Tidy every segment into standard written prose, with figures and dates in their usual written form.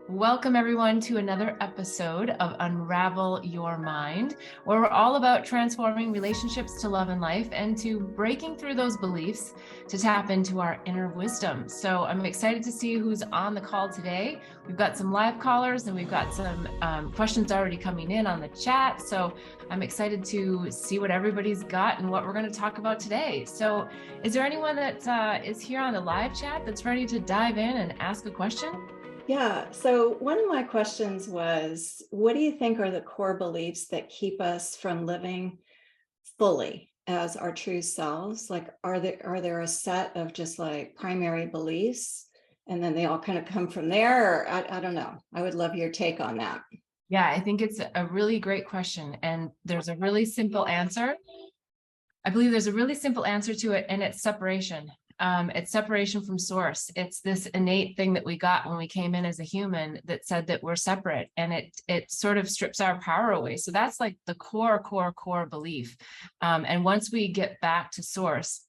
Welcome everyone to another episode of Unravel Your Mind, where we're all about transforming relationships to love and life and to breaking through those beliefs to tap into our inner wisdom. So I'm excited to see who's on the call today. We've got some live callers and we've got some questions already coming in on the chat. So I'm excited to see what everybody's got and what we're going to talk about today. So is there anyone that is here on the live chat that's ready to dive in and ask a question? Yeah, so one of my questions was, what do you think are the core beliefs that keep us from living fully as our true selves? Like, are there a set of just like primary beliefs and then they all kind of come from there? Or I don't know. I would love your take on that. Yeah, I think it's a really great question. And there's a really simple answer. I believe there's a really simple answer to it, and it's separation. It's separation from source. It's this innate thing that we got when we came in as a human that said that we're separate, and it sort of strips our power away. So that's like the core belief. And once we get back to source,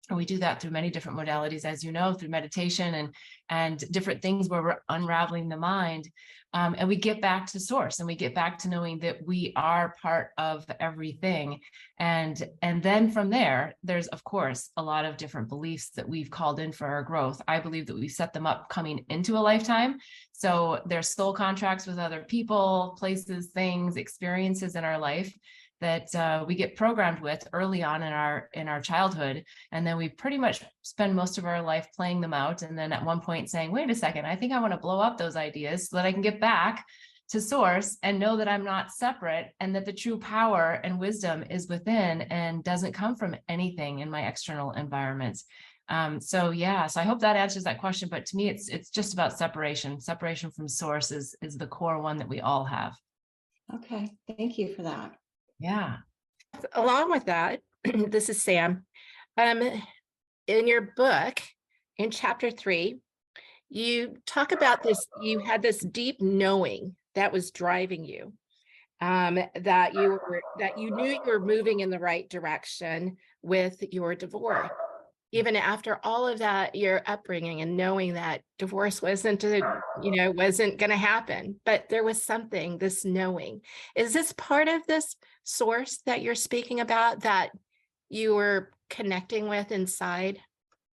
and we do that through many different modalities, as you know, through meditation and different things where we're unraveling the mind. And we get back to source and we get back to knowing that we are part of everything. And then from there, there's, of course, a lot of different beliefs that we've called in for our growth. I believe that we set them up coming into a lifetime. So there's soul contracts with other people, places, things, experiences in our life that we get programmed with early on in our childhood, and then we pretty much spend most of our life playing them out, and then at one point saying, wait a second, I think I want to blow up those ideas so that I can get back to source and know that I'm not separate, and that the true power and wisdom is within and doesn't come from anything in my external environment. So I hope that answers that question, but to me it's just about separation from source is the core one that we all have. Okay, thank you for that. Yeah. Along with that, this is Sam. In your book, in chapter 3, you talk about this, you had this deep knowing that was driving you, that you knew you were moving in the right direction with your divorce. Even after all of that, your upbringing and knowing that divorce wasn't going to happen, but there was something, this knowing. Is this part of this source that you're speaking about that you were connecting with inside?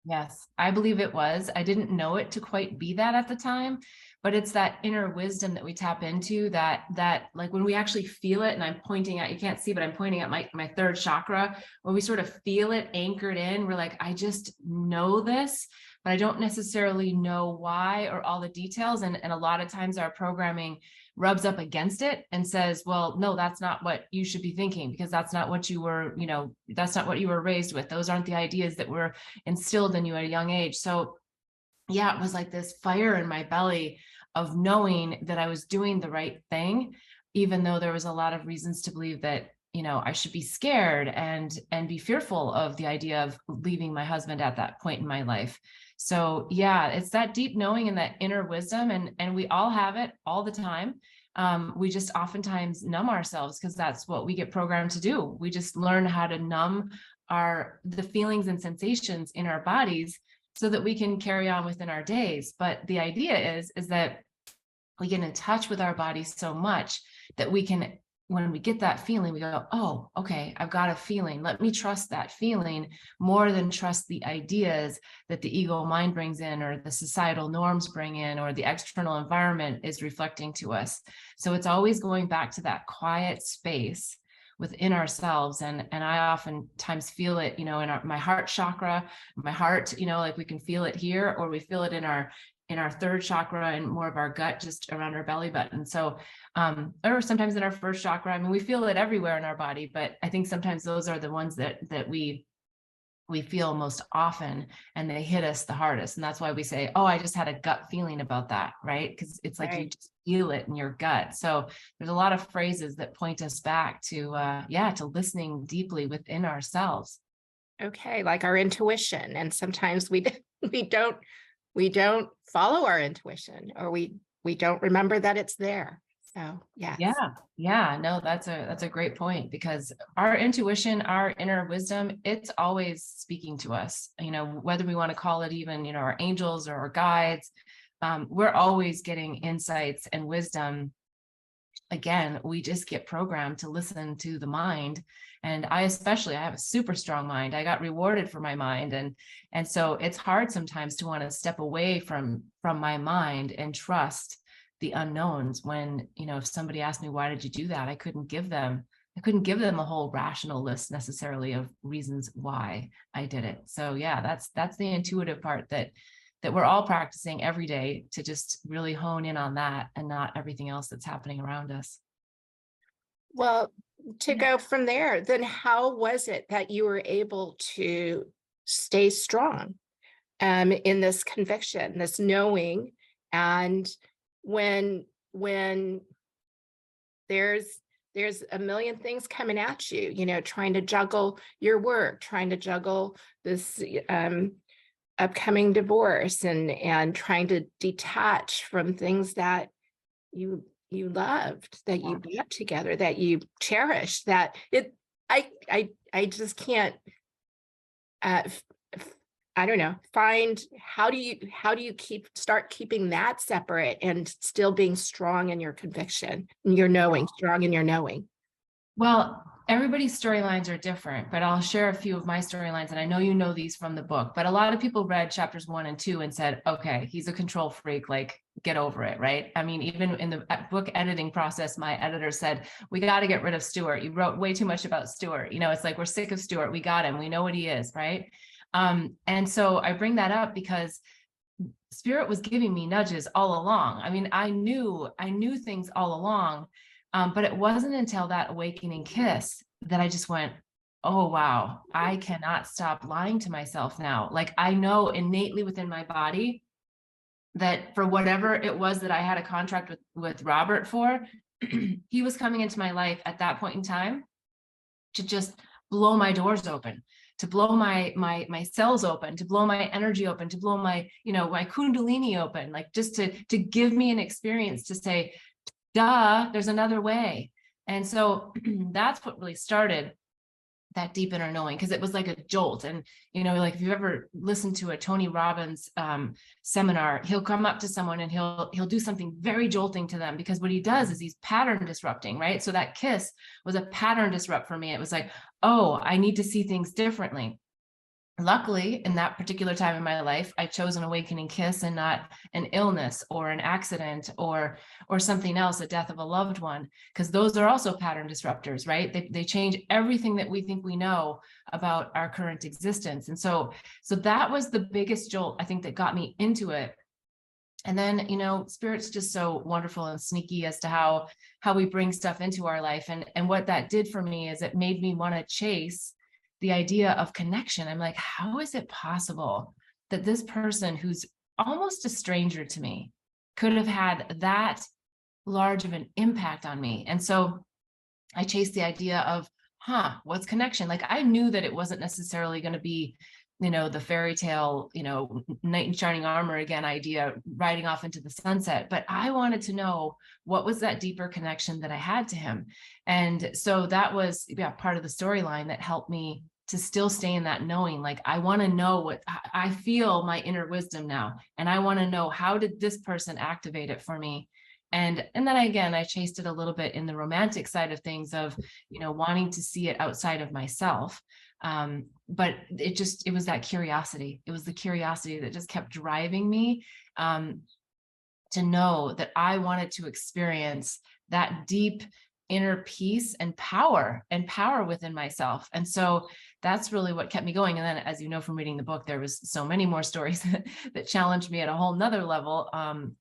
Yes, I believe it was. I didn't know it to quite be that at the time, but it's that inner wisdom that we tap into that like when we actually feel it, and I'm pointing at, you can't see, but I'm pointing at my third chakra, when we sort of feel it anchored in, we're like, I just know this, but I don't necessarily know why or all the details. And a lot of times our programming rubs up against it and says, well, no, that's not what you should be thinking, because that's not what you were, that's not what you were raised with. Those aren't the ideas that were instilled in you at a young age. So yeah, it was like this fire in my belly of knowing that I was doing the right thing, even though there was a lot of reasons to believe that, I should be scared and be fearful of the idea of leaving my husband at that point in my life. So yeah, it's that deep knowing and that inner wisdom, and we all have it all the time. We just oftentimes numb ourselves because that's what we get programmed to do. We just learn how to numb the feelings and sensations in our bodies so that we can carry on within our days. But the idea is that we get in touch with our bodies so much that we can, when we get that feeling, we go, oh, okay, I've got a feeling. Let me trust that feeling more than trust the ideas that the ego mind brings in, or the societal norms bring in, or the external environment is reflecting to us. So it's always going back to that quiet space within ourselves. And I oftentimes feel it, in my heart chakra, my heart, like we can feel it here, or we feel it in our third chakra and more of our gut, just around our belly button. So, or sometimes in our first chakra. I mean, we feel it everywhere in our body, but I think sometimes those are the ones that we feel most often, and they hit us the hardest. And that's why we say, oh, I just had a gut feeling about that, right? Because it's like, right, you just feel it in your gut. So there's a lot of phrases that point us back to, to listening deeply within ourselves. Okay, like our intuition. And sometimes we don't follow our intuition, or we don't remember that it's there. So no, that's a great point, because our intuition, our inner wisdom, it's always speaking to us, whether we want to call it even, our angels or our guides, we're always getting insights and wisdom. Again, we just get programmed to listen to the mind. And I have a super strong mind. I got rewarded for my mind. And so it's hard sometimes to want to step away from my mind and trust the unknowns when, if somebody asked me, why did you do that? I couldn't give them a whole rational list necessarily of reasons why I did it. So yeah, that's the intuitive part that we're all practicing every day, to just really hone in on that and not everything else that's happening around us. Well, to Yeah. go from there, then how was it that you were able to stay strong in this conviction, this knowing, and when there's a million things coming at you, trying to juggle your work, trying to juggle this upcoming divorce, and trying to detach from things that you loved, that you brought together, that you cherished, that I just can't I don't know, find how do you start keeping that separate and still being strong in your conviction, and your knowing, strong in your knowing. Well, everybody's storylines are different, but I'll share a few of my storylines. And I know you know these from the book, but a lot of people read chapters 1 and 2 and said, okay, he's a control freak, like get over it, right? I mean, even in the book editing process, my editor said, we got to get rid of Stuart. You wrote way too much about Stuart. It's like, we're sick of Stuart. We got him. We know what he is, right? And so I bring that up because Spirit was giving me nudges all along. I mean, I knew things all along. But it wasn't until that awakening kiss that I just went, oh, wow, I cannot stop lying to myself now. Like, I know innately within my body that for whatever it was that I had a contract with Robert for, he was coming into my life at that point in time to just blow my doors open, to blow my cells open, to blow my energy open, to blow my, my kundalini open, like just to give me an experience to say, duh, there's another way. And so that's what really started that deep inner knowing, because it was like a jolt. And like if you've ever listened to a Tony Robbins seminar, he'll come up to someone and he'll do something very jolting to them, because what he does is he's pattern disrupting, right? So that kiss was a pattern disrupt for me. It was like, oh, I need to see things differently. Luckily, in that particular time in my life, I chose an awakening kiss and not an illness or an accident or something else, a death of a loved one, because those are also pattern disruptors, right? They change everything that we think we know about our current existence. And so that was the biggest jolt, I think, that got me into it. And then, Spirit's just so wonderful and sneaky as to how we bring stuff into our life. And what that did for me is it made me want to chase the idea of connection. I'm like, how is it possible that this person who's almost a stranger to me could have had that large of an impact on me? And so I chased the idea of, what's connection? Like, I knew that it wasn't necessarily going to be, the fairy tale, knight in shining armor again idea, riding off into the sunset. But I wanted to know, what was that deeper connection that I had to him? And so that was part of the storyline that helped me to still stay in that knowing. Like, I want to know what I feel, my inner wisdom now. And I want to know, how did this person activate it for me? And then again, I chased it a little bit in the romantic side of things of, wanting to see it outside of myself. But it was that curiosity. It was the curiosity that just kept driving me to know that I wanted to experience that deep inner peace and power within myself. And so that's really what kept me going. And then, as you know from reading the book, there was so many more stories that challenged me at a whole nother level,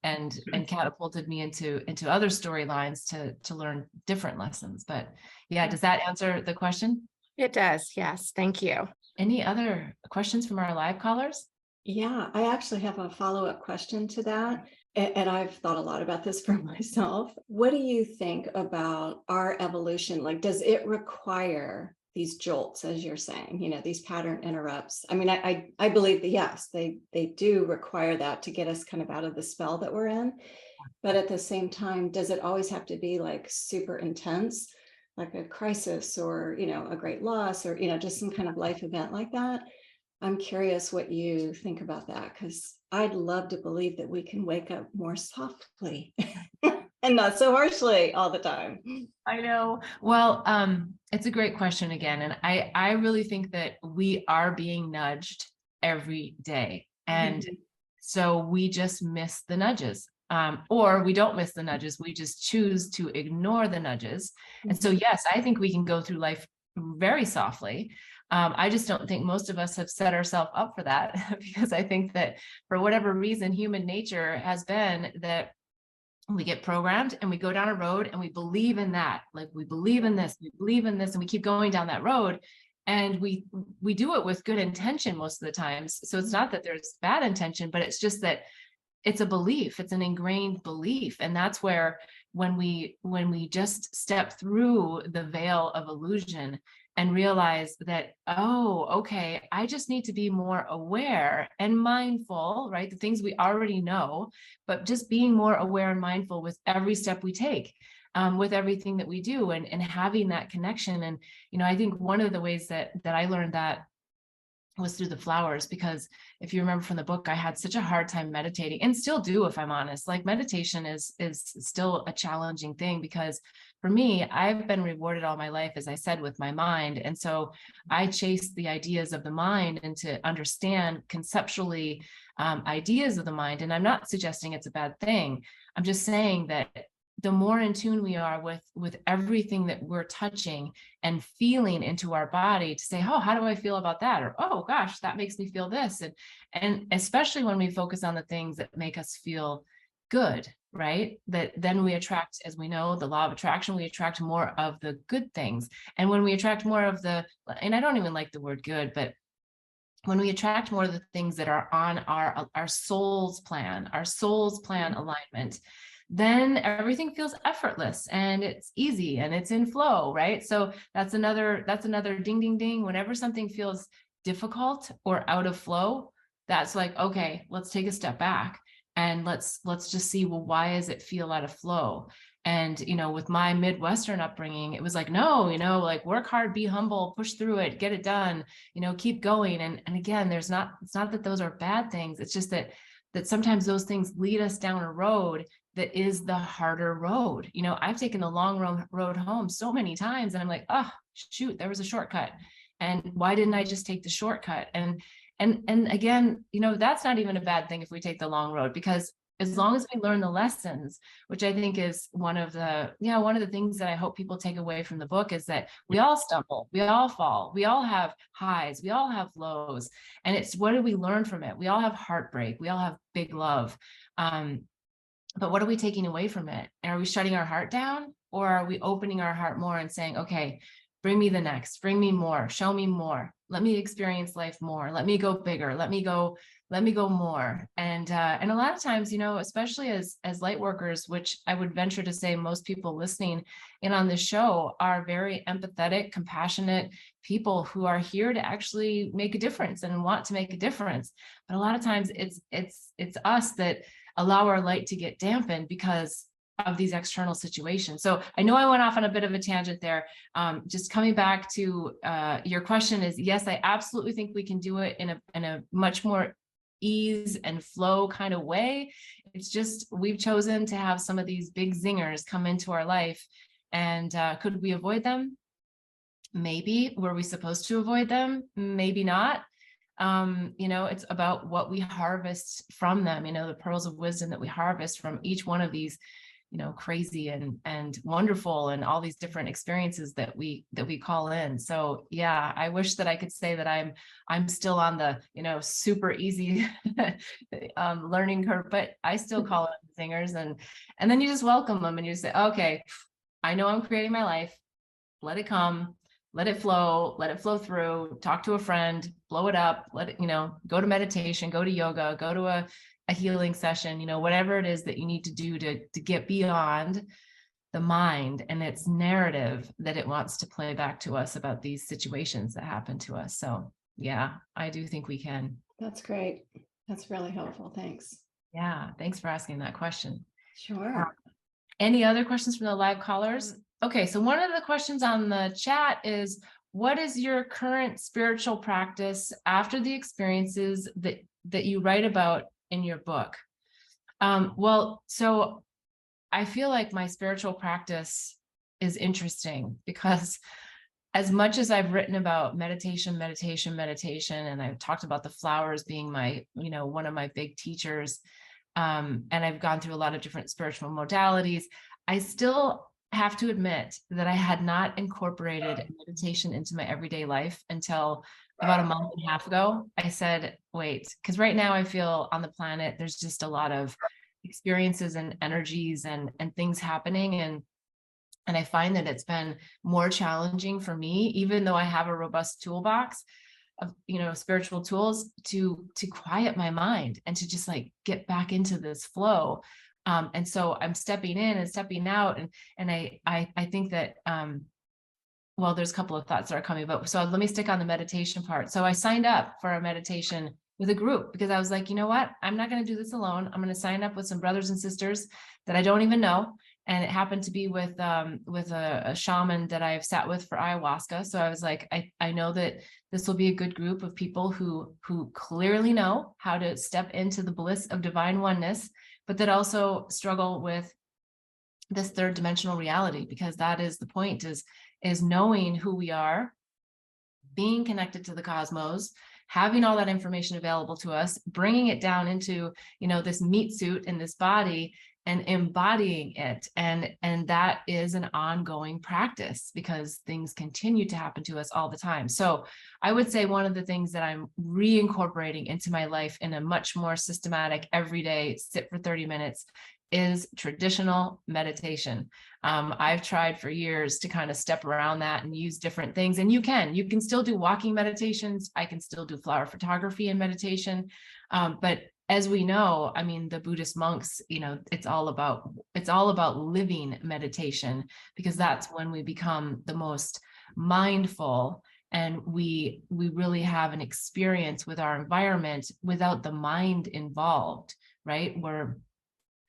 and catapulted me into other storylines to learn different lessons. But yeah, does that answer the question? It does. Yes. Thank you. Any other questions from our live callers? Yeah, I actually have a follow-up question to that. And I've thought a lot about this for myself. What do you think about our evolution? Like, does it require these jolts, as you're saying, these pattern interrupts? I mean, I believe that, yes, they do require that to get us kind of out of the spell that we're in. But at the same time, does it always have to be like super intense, like a crisis or, a great loss or, just some kind of life event like that? I'm curious what you think about that, because I'd love to believe that we can wake up more softly and not so harshly all the time. I know. Well, it's a great question again. And I really think that we are being nudged every day. And Mhm. so we just miss the nudges. Or we don't miss the nudges. We just choose to ignore the nudges. And so, yes, I think we can go through life very softly. I just don't think most of us have set ourselves up for that because I think that for whatever reason, human nature has been that we get programmed and we go down a road and we believe in that. Like we believe in this, we believe in this, and we keep going down that road. And we do it with good intention most of the times. So it's not that there's bad intention, but it's just that it's a belief, it's an ingrained belief. And that's where when we just step through the veil of illusion and realize that, oh, okay, I just need to be more aware and mindful, right? The things we already know, but just being more aware and mindful with every step we take, with everything that we do, and having that connection. And I think one of the ways that I learned that was through the flowers, because if you remember from the book, I had such a hard time meditating, and still do, if I'm honest. Like meditation is still a challenging thing, because for me, I've been rewarded all my life, as I said, with my mind. And so I chase the ideas of the mind and to understand conceptually ideas of the mind. And I'm not suggesting it's a bad thing. I'm just saying that the more in tune we are with everything that we're touching and feeling into our body, to say, oh, how do I feel about that? Or, oh gosh, that makes me feel this. And especially when we focus on the things that make us feel good, right? That then we attract, as we know, the law of attraction, we attract more of the good things. And when we attract more of the, and I don't even like the word good, but when we attract more of the things that are on our soul's plan, alignment, then everything feels effortless and it's easy and it's in flow, right? So that's another ding, ding, ding. Whenever something feels difficult or out of flow, that's like, okay, let's take a step back and let's just see, well, why does it feel out of flow? And, with my Midwestern upbringing, it was like, no, like work hard, be humble, push through it, get it done, keep going. And again, it's not that those are bad things. It's just that sometimes those things lead us down a road that is the harder road. I've taken the long road home so many times, and I'm like, oh, shoot, there was a shortcut. And why didn't I just take the shortcut? And again, that's not even a bad thing if we take the long road, because as long as we learn the lessons, which I think is one of the things that I hope people take away from the book, is that we all stumble, we all fall, we all have highs, we all have lows. And it's, what do we learn from it? We all have heartbreak, we all have big love. But what are we taking away from it? And are we shutting our heart down, or are we opening our heart more and saying, okay, bring me the next, bring me more, show me more, let me experience life more, let me go bigger, let me go more. And a lot of times, especially as light workers, which I would venture to say most people listening in on this show are very empathetic, compassionate people who are here to actually make a difference and want to make a difference. But a lot of times it's us that allow our light to get dampened because of these external situations. So I know I went off on a bit of a tangent there. Just coming back to your question is, yes, I absolutely think we can do it in a much more ease and flow kind of way. It's just, we've chosen to have some of these big zingers come into our life. And could we avoid them? Maybe. Were we supposed to avoid them? Maybe not. It's about what we harvest from them, the pearls of wisdom that we harvest from each one of these, crazy and wonderful and all these different experiences that we call in. So yeah, I wish that I could say that I'm still on the, super easy learning curve, but I still call it zingers. And then you just welcome them and you say, okay, I know I'm creating my life. Let it come. Let it flow through, talk to a friend, blow it up, let it, go to meditation, go to yoga, go to a healing session, whatever it is that you need to do to get beyond the mind and its narrative that it wants to play back to us about these situations that happen to us. So yeah, I do think we can. That's great. That's really helpful. Thanks. Yeah. Thanks for asking that question. Sure. Any other questions from the live callers? Okay, so one of the questions on the chat is, what is your current spiritual practice after the experiences that you write about in your book? Well, so I feel like my spiritual practice is interesting because as much as I've written about meditation, and I've talked about the flowers being my, one of my big teachers, and I've gone through a lot of different spiritual modalities, I still have to admit that I had not incorporated meditation into my everyday life until about a month and a half ago. I said, wait, because right now I feel on the planet, there's just a lot of experiences and energies and things happening. And I find that it's been more challenging for me, even though I have a robust toolbox of, spiritual tools to quiet my mind and to just like get back into this flow. And so I'm stepping in and stepping out. And I think that, well, there's a couple of thoughts that are coming, but so let me stick on the meditation part. So I signed up for a meditation with a group because I was like, you know what? I'm not going to do this alone. I'm going to sign up with some brothers and sisters that I don't even know. And it happened to be with a shaman that I've sat with for ayahuasca. So I was like, I know that this will be a good group of people who clearly know how to step into the bliss of divine oneness, but that also struggle with this third dimensional reality, because that is the point, is knowing who we are, being connected to the cosmos, having all that information available to us, bringing it down into, this meat suit in this body and embodying it. And that is an ongoing practice because things continue to happen to us all the time. So I would say one of the things that I'm reincorporating into my life in a much more systematic, everyday sit for 30 minutes is traditional meditation. I've tried for years to kind of step around that and use different things. And you can still do walking meditations. I can still do flower photography and meditation. But as we know, I mean, the Buddhist monks, it's all about living meditation, because that's when we become the most mindful and we really have an experience with our environment without the mind involved, right?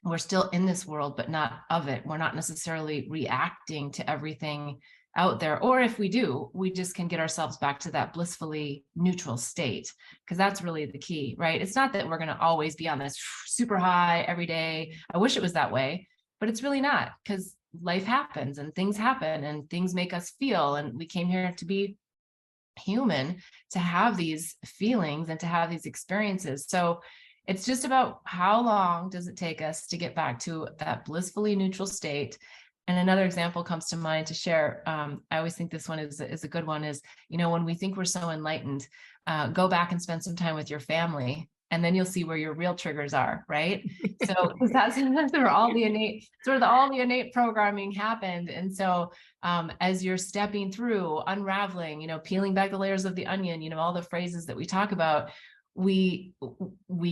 We're still in this world, but not of it. We're not necessarily reacting to everything out there. Or if we do, we just can get ourselves back to that blissfully neutral state, because that's really the key, right? It's not that we're going to always be on this super high every day. I wish it was that way, but it's really not, because life happens and things happen and things make us feel. And we came here to be human, to have these feelings and to have these experiences. So it's just about how long does it take us to get back to that blissfully neutral state. And another example comes to mind to share. I always think this one is a good one is, when we think we're so enlightened, go back and spend some time with your family, and then you'll see where your real triggers are, right? So that's where all the innate programming happened. And so as you're stepping through, unraveling, peeling back the layers of the onion, all the phrases that we talk about, we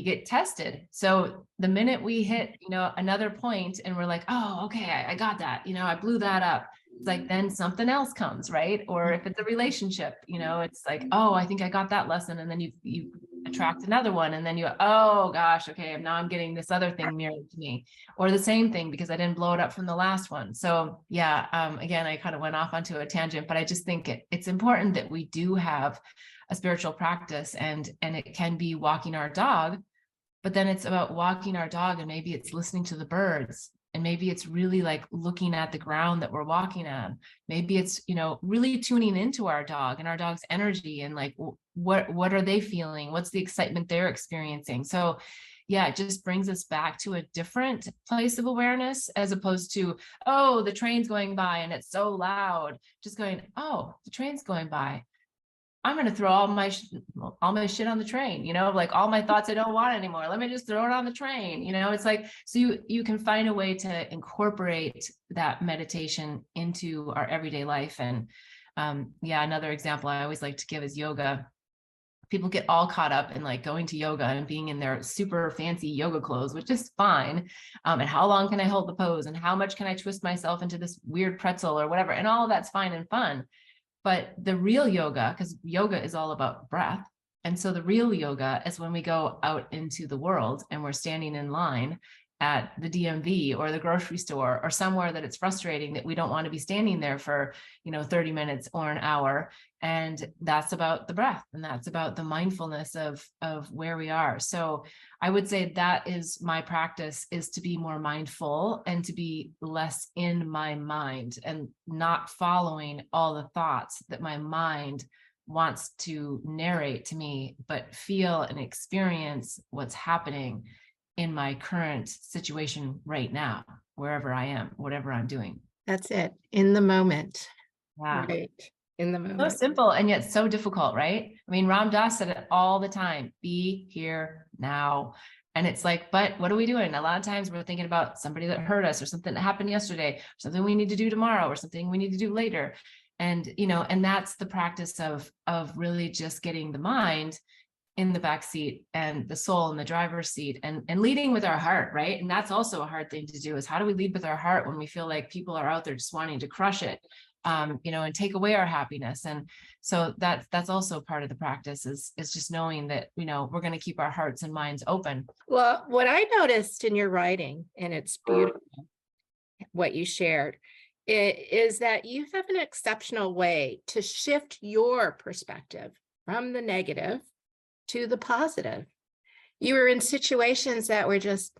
get tested. So the minute we hit, another point and we're like, oh, okay, I got that, I blew that up. It's like, then something else comes, right? Or if it's a relationship, it's like, oh, I think I got that lesson. And then you attract another one. And then oh gosh, okay, now I'm getting this other thing mirrored to me, or the same thing because I didn't blow it up from the last one. So yeah, again, I kind of went off onto a tangent, but I just think it's important that we do have a spiritual practice, and it can be walking our dog, but then it's about walking our dog, and maybe it's listening to the birds, and maybe it's really like looking at the ground that we're walking on. Maybe it's, really tuning into our dog and our dog's energy, and like, what are they feeling? What's the excitement they're experiencing? So yeah, it just brings us back to a different place of awareness, as opposed to, oh, the train's going by and it's so loud. Just going, oh, the train's going by. I'm going to throw all my shit on the train, like all my thoughts I don't want anymore. Let me just throw it on the train. It's like, so you can find a way to incorporate that meditation into our everyday life. And another example I always like to give is yoga. People get all caught up in like going to yoga and being in their super fancy yoga clothes, which is fine. And how long can I hold the pose? And how much can I twist myself into this weird pretzel or whatever? And all of that's fine and fun. But the real yoga, because yoga is all about breath. And so the real yoga is when we go out into the world and we're standing in line at the DMV or the grocery store or somewhere that it's frustrating that we don't want to be standing there for, 30 minutes or an hour. And that's about the breath, and that's about the mindfulness of where we are. So I would say that is my practice, is to be more mindful and to be less in my mind and not following all the thoughts that my mind wants to narrate to me, but feel and experience what's happening in my current situation right now, wherever I am, whatever I'm doing. That's it. In the moment. Yeah. Right. In the So moment. simple and yet so difficult, right? I mean, Ram Dass said it all the time, be here now. And it's like, but what are we doing? A lot of times we're thinking about somebody that hurt us or something that happened yesterday, something we need to do tomorrow or something we need to do later. And, and that's the practice of really just getting the mind in the back seat and the soul in the driver's seat, and leading with our heart, right? And that's also a hard thing to do, is how do we lead with our heart when we feel like people are out there just wanting to crush it, and take away our happiness. And so that's also part of the practice, is just knowing that, we're going to keep our hearts and minds open. Well, what I noticed in your writing, and it's beautiful, what you shared, is that you have an exceptional way to shift your perspective from the negative to the positive. You were in situations that were just,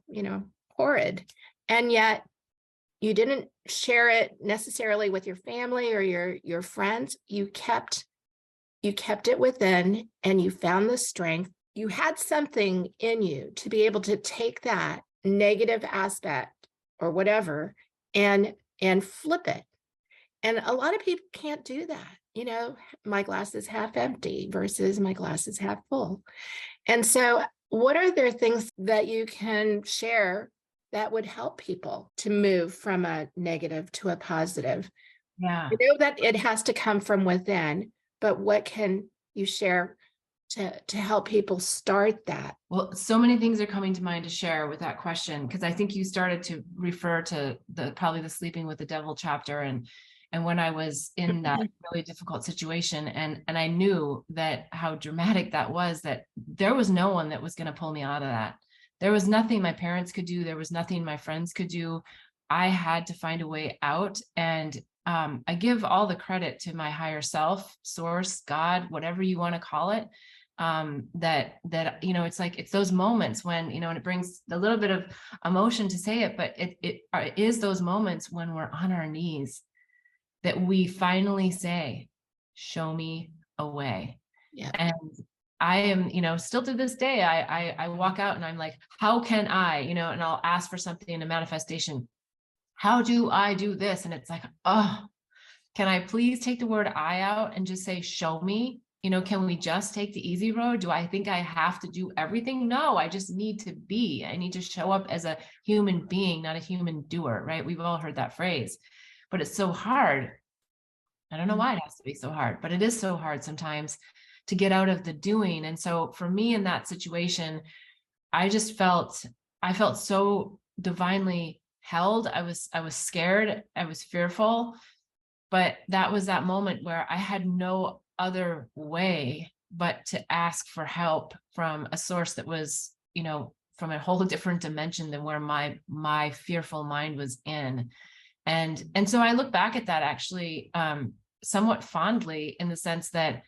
horrid, and yet you didn't share it necessarily with your family or your friends. You kept it within, and you found the strength. You had something in you to be able to take that negative aspect or whatever and flip it. And a lot of people can't do that. My glass is half empty versus my glass is half full. And so what are there things that you can share that would help people to move from a negative to a positive? Yeah. I know that it has to come from within, but what can you share to help people start that? Well, so many things are coming to mind to share with that question, because I think you started to refer to probably the sleeping with the devil chapter, and when I was in that really difficult situation, and I knew that how dramatic that was, that there was no one that was going to pull me out of that. There was nothing my parents could do. There was nothing my friends could do. I had to find a way out. And I give all the credit to my higher self, source, God, whatever you want to call it. That it's like, it's those moments when, and it brings a little bit of emotion to say it, but it is those moments when we're on our knees that we finally say, show me a way. Yeah. And I am, still to this day, I walk out and I'm like, how can I, and I'll ask for something in a manifestation. How do I do this? And it's like, oh, can I please take the word I out and just say, show me? Can we just take the easy road? Do I think I have to do everything? No, I just need to be. I need to show up as a human being, not a human doer, right? We've all heard that phrase, but it's so hard. I don't know why it has to be so hard, but it is so hard sometimes to get out of the doing. And so for me in that situation, I felt so divinely held. I was scared. I was fearful, but that was that moment where I had no other way but to ask for help from a source that was, from a whole different dimension than where my fearful mind was in. And so I look back at that actually somewhat fondly, in the sense that,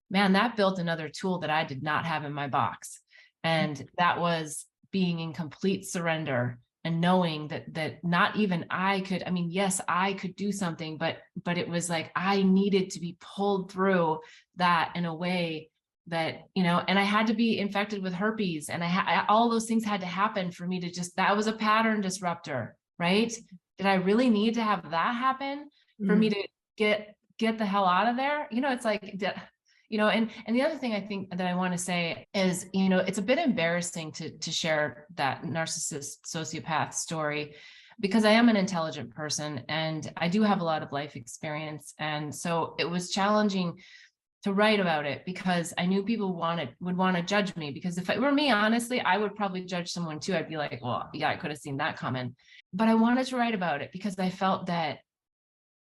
man, that built another tool that I did not have in my box. And that was being in complete surrender and knowing that not even I could, yes, I could do something, but it was like, I needed to be pulled through that in a way that, and I had to be infected with herpes, and all those things had to happen for me to that was a pattern disruptor, right? Did I really need to have that happen for me to get the hell out of there? It's like, and the other thing I think that I want to say is, it's a bit embarrassing to share that narcissist sociopath story, because I am an intelligent person and I do have a lot of life experience. And so it was challenging to write about it, because I knew people would want to judge me, because if it were me, honestly, I would probably judge someone too. I'd be like, well, yeah, I could have seen that coming. But I wanted to write about it because I felt that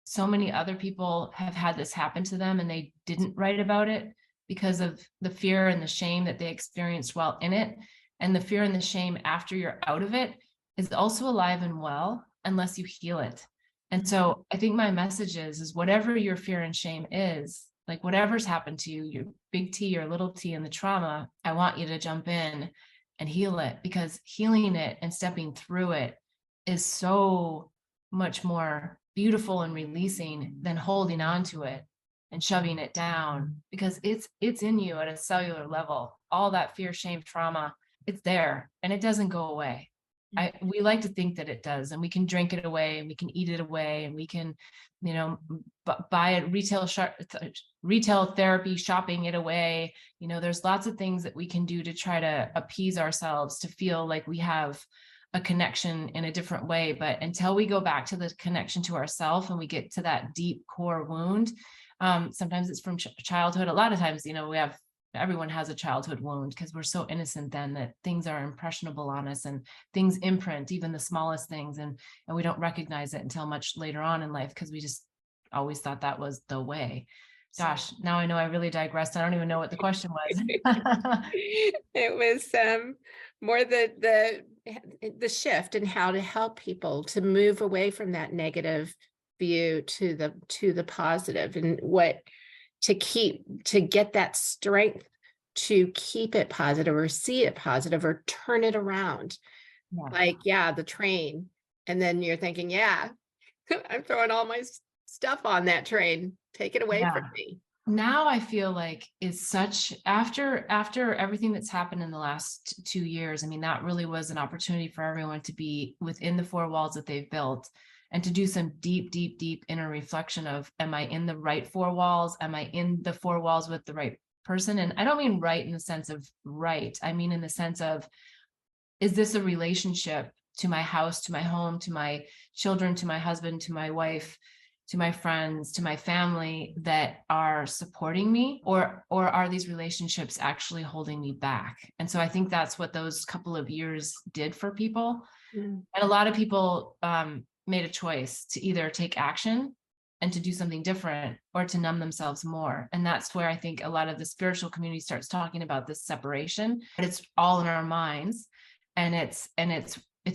so many other people have had this happen to them and they didn't write about it because of the fear and the shame that they experienced while in it, and the fear and the shame after you're out of it. is also alive and well unless you heal it. And so I think my message is whatever your fear and shame is, like whatever's happened to you, your big T or little T in the trauma, I want you to jump in and heal it, because healing it and stepping through it is so much more beautiful and releasing than holding on to it and shoving it down, because it's in you at a cellular level. All that fear, shame, trauma, it's there and it doesn't go away. We like to think that it does, and we can drink it away and we can eat it away and we can, buy it retail therapy, shopping it away. There's lots of things that we can do to try to appease ourselves, to feel like we have a connection in a different way. But until we go back to the connection to ourselves and we get to that deep core wound, sometimes it's from childhood. A lot of times, everyone has a childhood wound because we're so innocent then that things are impressionable on us and things imprint, even the smallest things. And we don't recognize it until much later on in life because we just always thought that was the way. Gosh, now I know I really digressed. I don't even know what the question was. It was more the shift in how to help people to move away from that negative view to the positive, and what to get that strength to keep it positive or see it positive or turn it around. Yeah. The train. And then you're thinking, yeah, I'm throwing all my stuff on that train. Take it away from me. Now I feel like it's such, after everything that's happened in the last 2 years, I mean, that really was an opportunity for everyone to be within the 4 walls that they've built and to do some deep, deep, deep inner reflection of, am I in the right 4 walls? Am I in the 4 walls with the right person? And I don't mean right in the sense of right. I mean, in the sense of, is this a relationship to my house, to my home, to my children, to my husband, to my wife, to my friends, to my family that are supporting me, or are these relationships actually holding me back? And so I think that's what those couple of years did for people. And a lot of people made a choice to either take action and to do something different, or to numb themselves more. And that's where I think a lot of the spiritual community starts talking about this separation, but it's all in our minds. And it's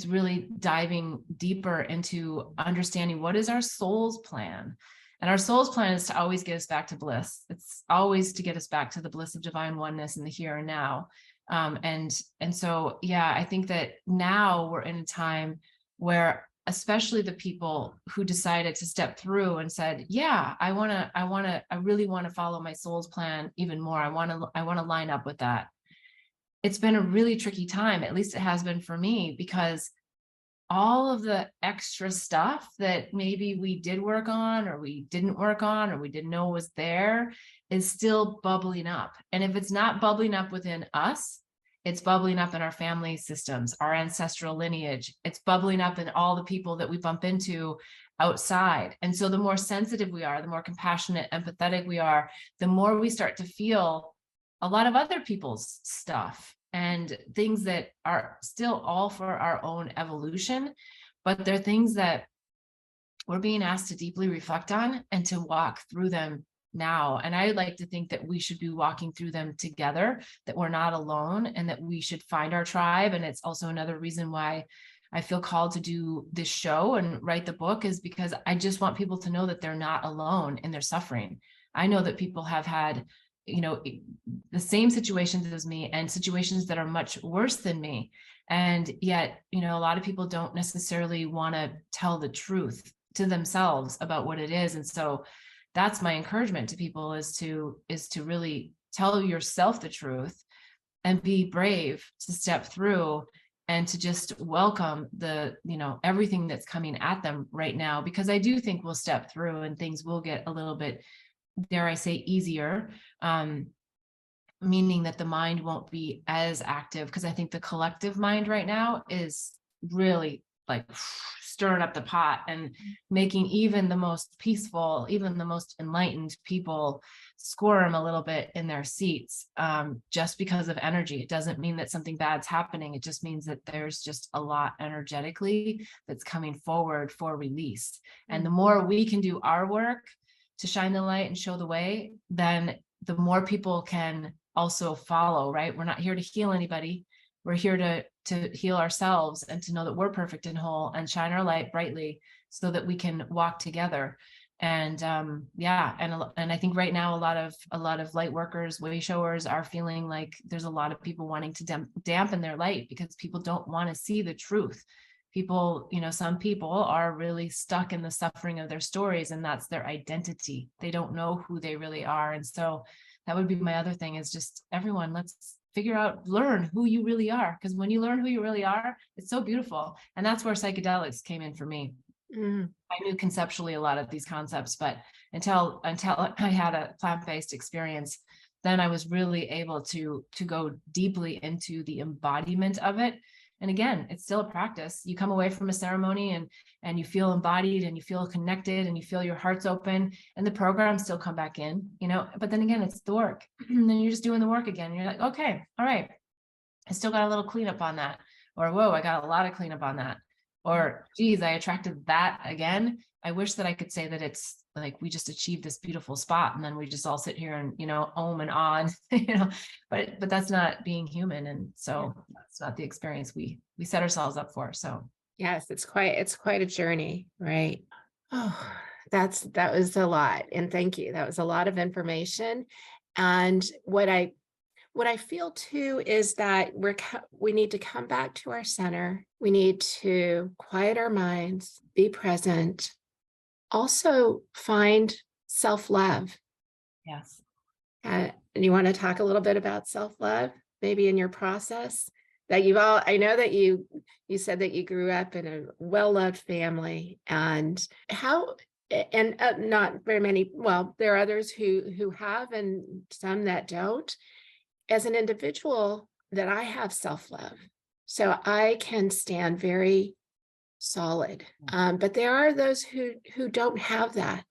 really diving deeper into understanding what is our soul's plan. And our soul's plan is to always get us back to bliss. It's always to get us back to the bliss of divine oneness in the here and now. And so, yeah, I think that now we're in a time where, especially the people who decided to step through and said, yeah, I really want to follow my soul's plan even more. I want to line up with that. It's been a really tricky time, at least it has been for me, because all of the extra stuff that maybe we did work on, or we didn't work on, or we didn't know was there, is still bubbling up. And if it's not bubbling up within us, it's bubbling up in our family systems, our ancestral lineage. It's bubbling up in all the people that we bump into outside. And so the more sensitive we are, the more compassionate, empathetic we are, the more we start to feel a lot of other people's stuff and things that are still all for our own evolution, but they're things that we're being asked to deeply reflect on and to walk through them now. And I like to think that we should be walking through them together, that we're not alone, and that we should find our tribe. And it's also another reason why I feel called to do this show and write the book, is because I just want people to know that they're not alone in their suffering. I know that people have had, the same situations as me, and situations that are much worse than me. And yet, a lot of people don't necessarily want to tell the truth to themselves about what it is. And so that's my encouragement to people, is to really tell yourself the truth and be brave to step through and to just welcome the, everything that's coming at them right now, because I do think we'll step through and things will get a little bit, dare I say, easier, meaning that the mind won't be as active, because I think the collective mind right now is really like stirring up the pot and making even the most peaceful, even the most enlightened people squirm a little bit in their seats, just because of energy. It doesn't mean that something bad's happening. It just means that there's just a lot energetically that's coming forward for release. And the more we can do our work to shine the light and show the way, then the more people can also follow, right? We're not here to heal anybody. We're here to heal ourselves and to know that we're perfect and whole and shine our light brightly so that we can walk together. And yeah, and I think right now a lot of light workers, way showers are feeling like there's a lot of people wanting to dampen their light because people don't want to see the truth. People, some people are really stuck in the suffering of their stories, and that's their identity. They don't know who they really are. And so that would be my other thing, is just everyone, let's figure out, learn who you really are. Because when you learn who you really are, it's so beautiful. And that's where psychedelics came in for me. I knew conceptually a lot of these concepts, but until I had a plant-based experience, then I was really able to go deeply into the embodiment of it. And again, it's still a practice. You come away from a ceremony and you feel embodied and you feel connected and you feel your heart's open, and the programs still come back in, but then again, it's the work. And then you're just doing the work again. You're like, okay, all right, I still got a little cleanup on that. Or, whoa, I got a lot of cleanup on that. Or, geez, I attracted that again. I wish that I could say that it's like we just achieved this beautiful spot and then we just all sit here and, om and on, but that's not being human. And so that's not the experience we set ourselves up for. So yes, it's quite a journey, right? Oh, that was a lot. And thank you. That was a lot of information. And what I feel too is that we need to come back to our center. We need to quiet our minds, be present, also find self-love. yes. And you want to talk a little bit about self-love, maybe in your process that I know that you said that you grew up in a well-loved family, and not very many, well, there are others who have and some that don't. As an individual, that I have self-love, so I can stand very solid. But there are those who don't have that.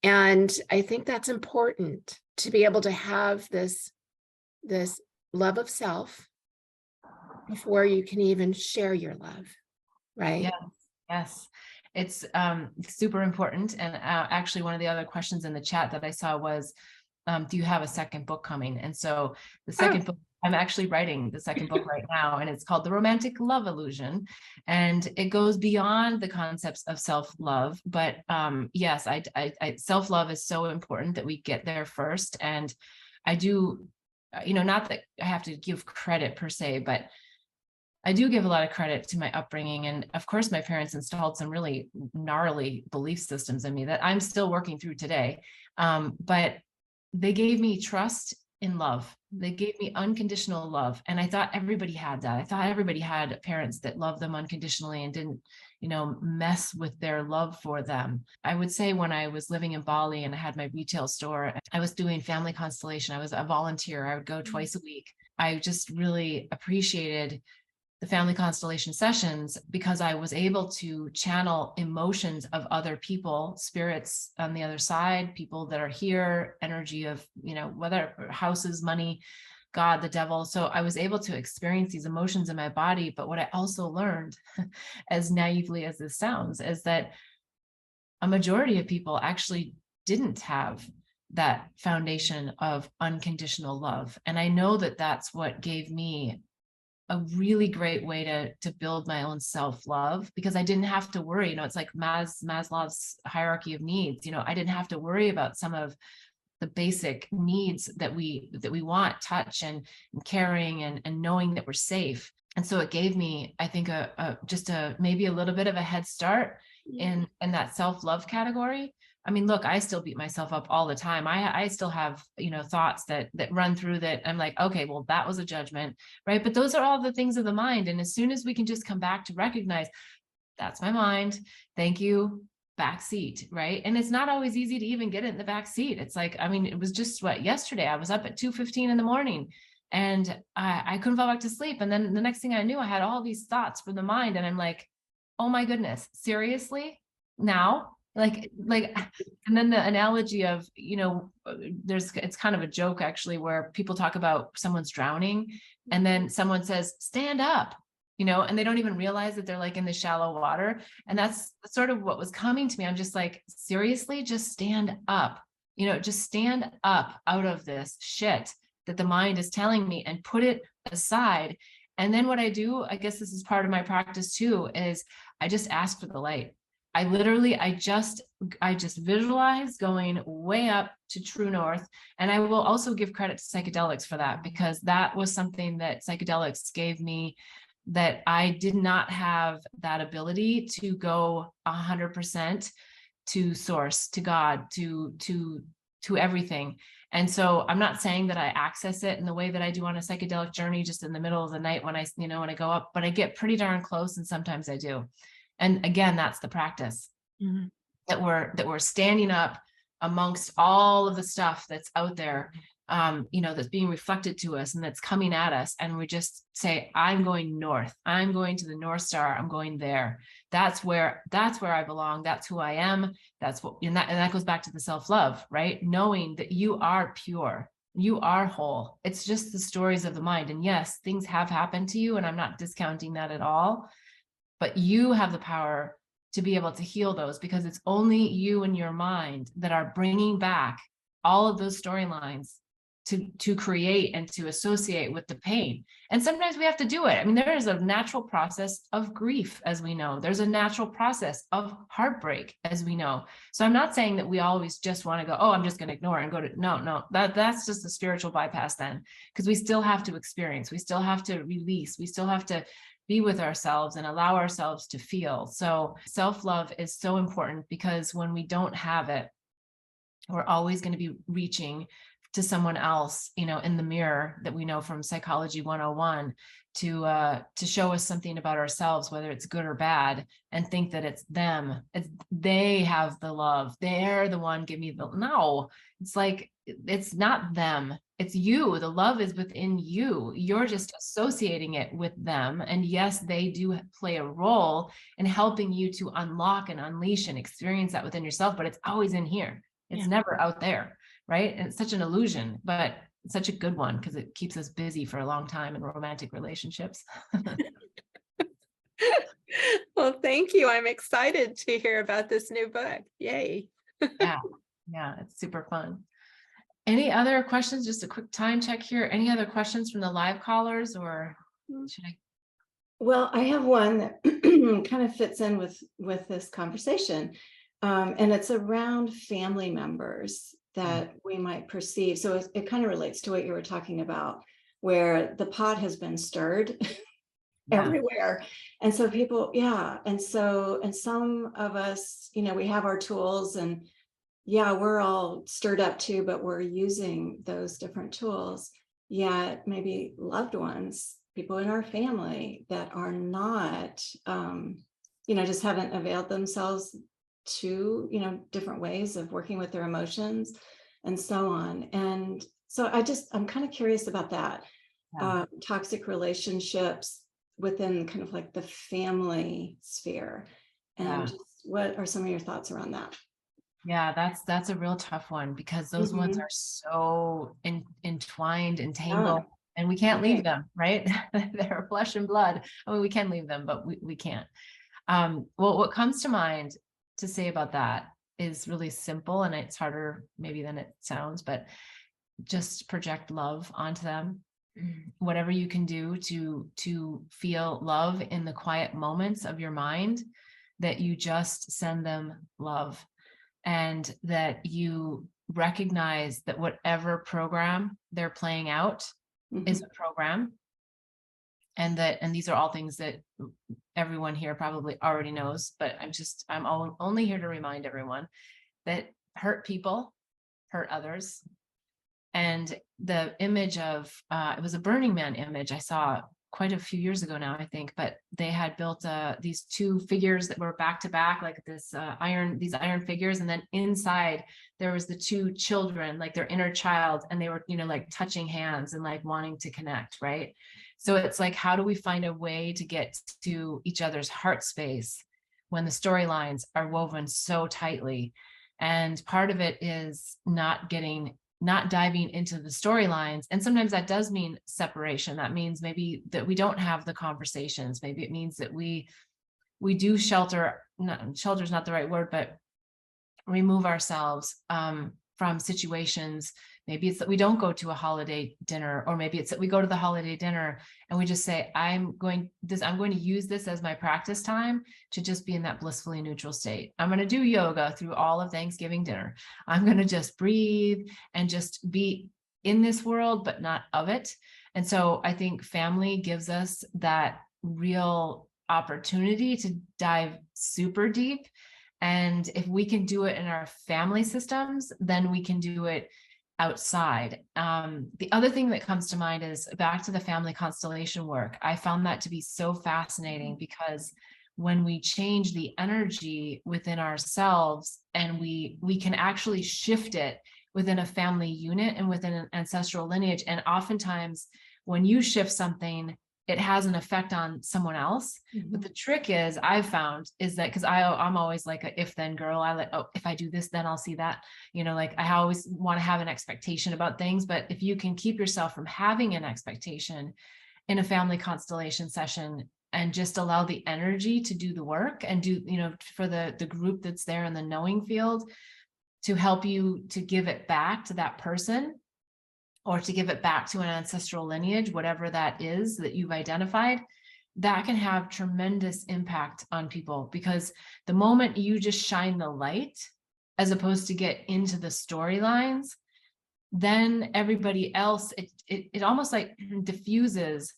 And I think that's important to be able to have this love of self before you can even share your love, right? Yes. It's super important. And actually, one of the other questions in the chat that I saw was, do you have a second book coming? And so the second book, I'm actually writing the second book right now, and it's called The Romantic Love Illusion. And it goes beyond the concepts of self-love. But yes, I self-love is so important that we get there first. And I do, not that I have to give credit per se, but I do give a lot of credit to my upbringing. And of course, my parents installed some really gnarly belief systems in me that I'm still working through today. But they gave me trust in love. They gave me unconditional love. And I thought everybody had that. I thought everybody had parents that loved them unconditionally and didn't, mess with their love for them. I would say when I was living in Bali and I had my retail store, I was doing family constellation. I was a volunteer. I would go twice a week. I just really appreciated the family constellation sessions because I was able to channel emotions of other people, spirits on the other side, people that are here, energy of, whether houses, money, God, the devil. So I was able to experience these emotions in my body. But what I also learned, as naively as this sounds, is that a majority of people actually didn't have that foundation of unconditional love. And I know that that's what gave me a really great way to build my own self-love, because I didn't have to worry. It's like Maslow's hierarchy of needs. I didn't have to worry about some of the basic needs that we want, touch and caring and knowing that we're safe. And so it gave me, I think, maybe a little bit of a head start in that self-love category. I mean, look, I still beat myself up all the time. I still have, thoughts that run through that. I'm like, okay, well, that was a judgment, right? But those are all the things of the mind. And as soon as we can just come back to recognize that's my mind, thank you, back seat, right? And it's not always easy to even get it in the back seat. It's like, I mean, it was just yesterday I was up at 2:15 in the morning and I couldn't fall back to sleep. And then the next thing I knew, I had all these thoughts from the mind, and I'm like, oh my goodness, seriously? Now? Like, and then the analogy of, it's kind of a joke actually, where people talk about someone's drowning and then someone says, stand up, and they don't even realize that they're like in the shallow water. And that's sort of what was coming to me. I'm just like, seriously, just stand up, just stand up out of this shit that the mind is telling me and put it aside And then what I do, I guess this is part of my practice too, is I just ask for the light. I just visualize going way up to true north. And I will also give credit to psychedelics for that, because that was something that psychedelics gave me, that I did not have that ability to go 100% to source, to God, to everything. And so I'm not saying that I access it in the way that I do on a psychedelic journey, just in the middle of the night when when I go up, but I get pretty darn close, and sometimes I do. And again, that's the practice, Mhm. that we're standing up amongst all of the stuff that's out there, that's being reflected to us and that's coming at us. And we just say, I'm going north. I'm going to the North Star. I'm going there. That's where I belong. That's who I am. That's what, and that goes back to the self-love, right? Knowing that you are pure, you are whole. It's just the stories of the mind. And yes, things have happened to you, and I'm not discounting that at all, but you have the power to be able to heal those, because it's only you and your mind that are bringing back all of those storylines to create and to associate with the pain. And sometimes we have to do it. I mean, there is a natural process of grief, as we know. There's a natural process of heartbreak, as we know. So I'm not saying that we always just want to go, oh, I'm just going to ignore it and go to, no, that's just a spiritual bypass then, because we still have to experience, we still have to release, we still have to be with ourselves and allow ourselves to feel. So self-love is so important, because when we don't have it, we're always going to be reaching to someone else, in the mirror, that we know from Psychology 101, to show us something about ourselves, whether it's good or bad, and think that it's them. They have the love. They're the one. Give me the, no, it's like, it's not them. It's you. The love is within you. You're just associating it with them. And yes, they do play a role in helping you to unlock and unleash and experience that within yourself, but it's always in here. It's never out there, right? And it's such an illusion, but it's such a good one, because it keeps us busy for a long time in romantic relationships. Well, thank you. I'm excited to hear about this new book. Yay. Yeah, it's super fun. Any other questions? Just a quick time check here. Any other questions from the live callers, or should I? Well, I have one that kind of fits in with this conversation, and it's around family members that we might perceive. So it kind of relates to what you were talking about, where the pot has been stirred everywhere. And so people, and some of us, we have our tools, and we're all stirred up too, but we're using those different tools. Yet maybe loved ones, people in our family that are not, just haven't availed themselves to, different ways of working with their emotions and so on. And so I'm kind of curious about that. Toxic relationships within kind of like the family sphere. And just what are some of your thoughts around that? Yeah, that's a real tough one, because those ones are so entwined, entangled, and we can't leave them, right? They're flesh and blood. I mean, we can leave them, but we can't. Well, what comes to mind to say about that is really simple, and it's harder maybe than it sounds, but just project love onto them. Whatever you can do to feel love in the quiet moments of your mind, that you just send them love, and that you recognize that whatever program they're playing out is a program, and these are all things that everyone here probably already knows, but I'm only here to remind everyone that hurt people hurt others. And the image of it was a Burning Man image I saw quite a few years ago now, I think, but they had built these two figures that were back to back, like these iron figures, and then inside there was the two children, like their inner child, and they were like touching hands and like wanting to connect, right? So it's like, how do we find a way to get to each other's heart space when the storylines are woven so tightly? And part of it is not diving into the storylines. And sometimes that does mean separation. That means maybe that we don't have the conversations. Maybe it means that we do shelter's not the right word, but remove ourselves from situations. Maybe it's that we don't go to a holiday dinner, or maybe it's that we go to the holiday dinner and we just say, I'm going to use this as my practice time to just be in that blissfully neutral state. I'm going to do yoga through all of Thanksgiving dinner. I'm going to just breathe and just be in this world, but not of it. And so I think family gives us that real opportunity to dive super deep. And if we can do it in our family systems, then we can do it outside. The other thing that comes to mind is back to the family constellation work. I found that to be so fascinating, because when we change the energy within ourselves, and we can actually shift it within a family unit and within an ancestral lineage. And oftentimes when you shift something, it has an effect on someone else. But the trick is, I've found, is that, because I'm always like a if then girl. I like, oh, if I do this, then I'll see that, like I always want to have an expectation about things. But if you can keep yourself from having an expectation in a family constellation session, and just allow the energy to do the work, and do, for the group that's there in the knowing field, to help you to give it back to that person, or to give it back to an ancestral lineage, whatever that is that you've identified, that can have tremendous impact on people. Because the moment you just shine the light, as opposed to get into the storylines, then everybody else, it almost like diffuses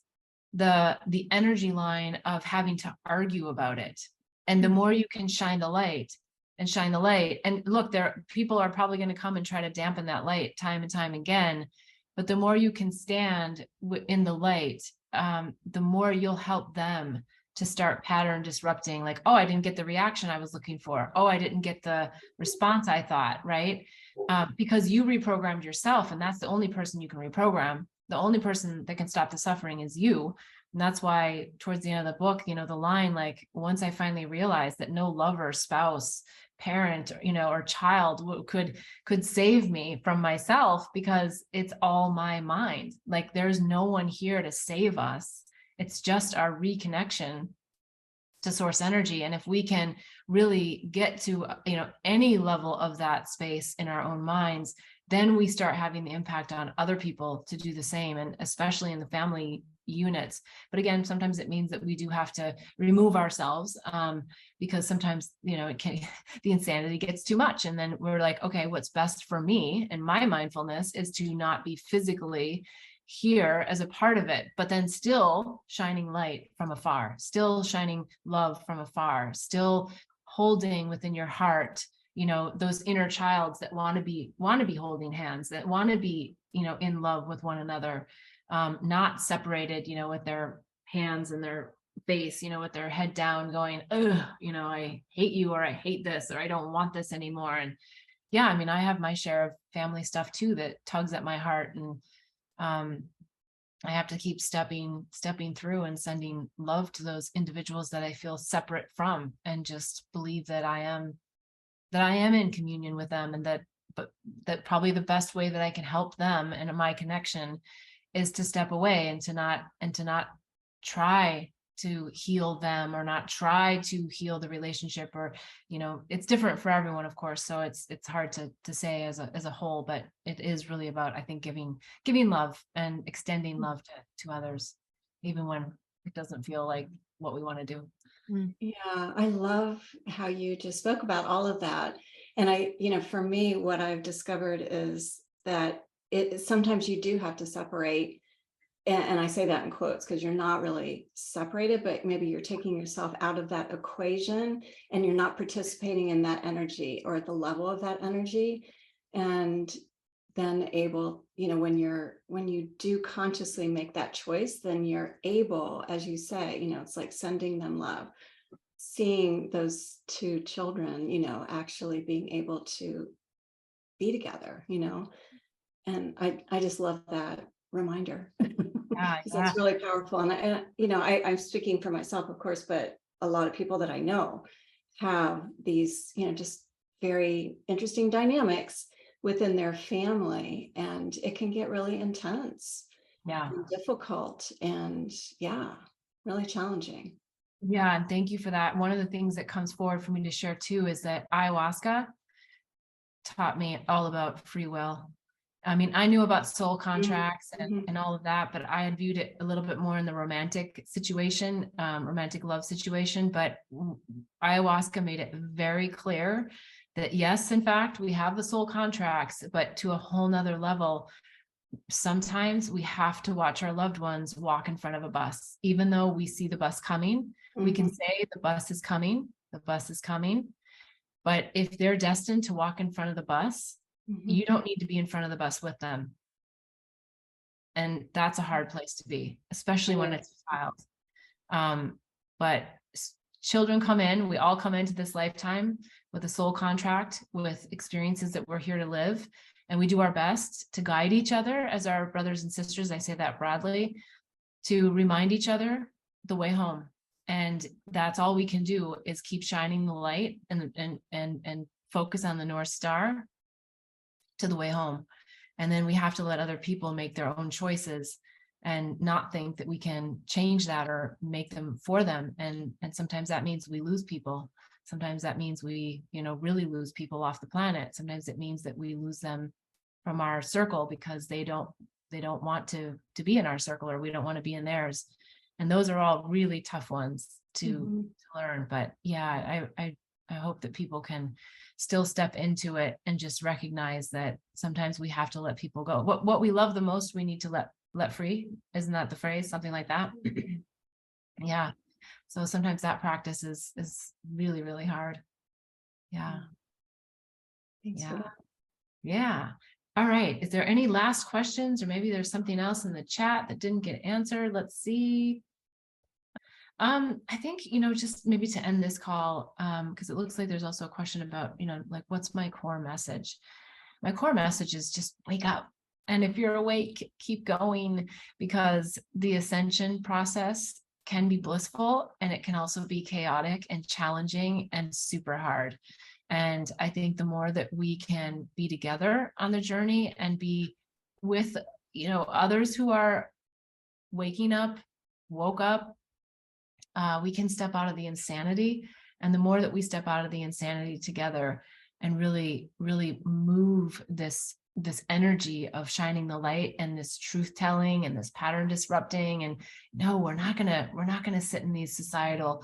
the energy line of having to argue about it. And the more you can shine the light, and look, people are probably going to come and try to dampen that light time and time again. But the more you can stand in the light, the more you'll help them to start pattern disrupting. Like, oh, I didn't get the reaction I was looking for. Oh, I didn't get the response I thought, right? Because you reprogrammed yourself, and that's the only person you can reprogram. The only person that can stop the suffering is you. And that's why towards the end of the book, the line, like, once I finally realized that no lover, spouse, parent, or child could save me from myself, because it's all my mind. Like, there's no one here to save us. It's just our reconnection to source energy. And if we can really get to, any level of that space in our own minds, then we start having the impact on other people to do the same, and especially in the family units. But again, sometimes it means that we do have to remove ourselves, because sometimes, the insanity gets too much. And then we're like, okay, what's best for me and my mindfulness is to not be physically here as a part of it, but then still shining light from afar, still shining love from afar, still holding within your heart, those inner childs that want to be holding hands, that want to be, in love with one another, not separated, with their hands and their face, with their head down going, ugh, I hate you, or I hate this, or I don't want this anymore. And yeah, I mean, I have my share of family stuff too that tugs at my heart, and I have to keep stepping through and sending love to those individuals that I feel separate from, and just believe that I am in communion with them, and that probably the best way that I can help them and my connection is to step away, and to not try to heal them, or not try to heal the relationship, or it's different for everyone, of course, so it's hard to say as a whole. But it is really about, I think, giving love and extending love to others, even when it doesn't feel like what we want to do. Yeah, I love how you just spoke about all of that. And for me, what I've discovered is that sometimes you do have to separate. And I say that in quotes, because you're not really separated, but maybe you're taking yourself out of that equation, and you're not participating in that energy, or at the level of that energy. And then able, when you do consciously make that choice, then you're able, as you say, it's like sending them love, seeing those two children, actually being able to be together, and I just love that reminder. Yeah, Because that's really powerful. And I'm speaking for myself, of course, but a lot of people that I know have these, just very interesting dynamics within their family, and it can get really intense, and difficult, and really challenging. Yeah, and thank you for that. One of the things that comes forward for me to share too is that ayahuasca taught me all about free will. I mean, I knew about soul contracts and all of that, but I had viewed it a little bit more in the romantic situation, romantic love situation. But ayahuasca made it very clear that yes, in fact, we have the soul contracts, but to a whole nother level. Sometimes we have to watch our loved ones walk in front of a bus, even though we see the bus coming. We can say the bus is coming, the bus is coming. But if they're destined to walk in front of the bus, you don't need to be in front of the bus with them. And that's a hard place to be, especially when it's a child. But children come in, we all come into this lifetime with a soul contract, with experiences that we're here to live. And we do our best to guide each other as our brothers and sisters. I say that broadly, to remind each other the way home. And that's all we can do, is keep shining the light and focus on the North Star to the way home. And then we have to let other people make their own choices and not think that we can change that or make them for them. And sometimes that means we lose people. Sometimes that means we, really lose people off the planet. Sometimes it means that we lose them from our circle because they don't want to be in our circle, or we don't want to be in theirs. And those are all really tough ones to learn. But yeah, I hope that people can still step into it and just recognize that sometimes we have to let people go. What we love the most, we need to let free. Isn't that the phrase? Something like that. Yeah. So sometimes that practice is really, really hard. Yeah. Thanks for that. Yeah. All right. Is there any last questions, or maybe there's something else in the chat that didn't get answered? Let's see. I think, just maybe to end this call, because it looks like there's also a question about, like, what's my core message? My core message is just wake up. And if you're awake, keep going, because the ascension process can be blissful, and it can also be chaotic and challenging and super hard. And I think the more that we can be together on the journey and be with, others who are woke up, we can step out of the insanity. And the more that we step out of the insanity together and really, really move this energy of shining the light and this truth telling and this pattern disrupting, and no, we're not gonna sit in these societal,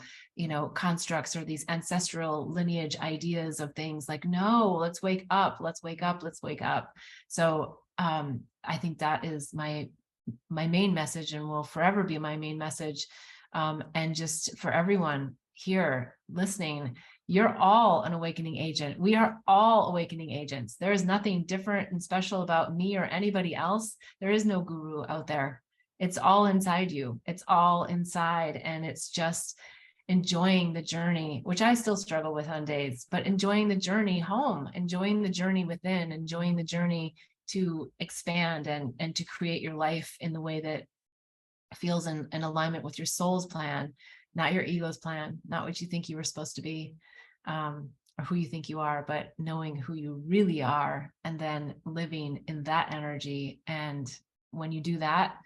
constructs or these ancestral lineage ideas of things. Like, no, let's wake up. So I think that is my main message, and will forever be my main message. And just for everyone here listening, you're all an awakening agent. We are all awakening agents. There is nothing different and special about me or anybody else. There is no guru out there. It's all inside you. It's all inside. And it's just enjoying the journey, which I still struggle with on days, but enjoying the journey home, enjoying the journey within, enjoying the journey to expand and to create your life in the way that feels in alignment with your soul's plan, not your ego's plan, not what you think you were supposed to be, or who you think you are, but knowing who you really are, and then living in that energy. And when you do that,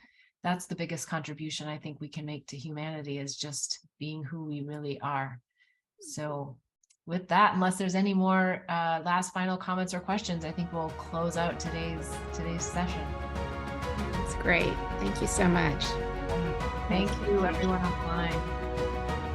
that's the biggest contribution I think we can make to humanity, is just being who we really are. So with that, unless there's any more last final comments or questions, I think we'll close out today's session. That's great. Thank you so much. Thank you, everyone online.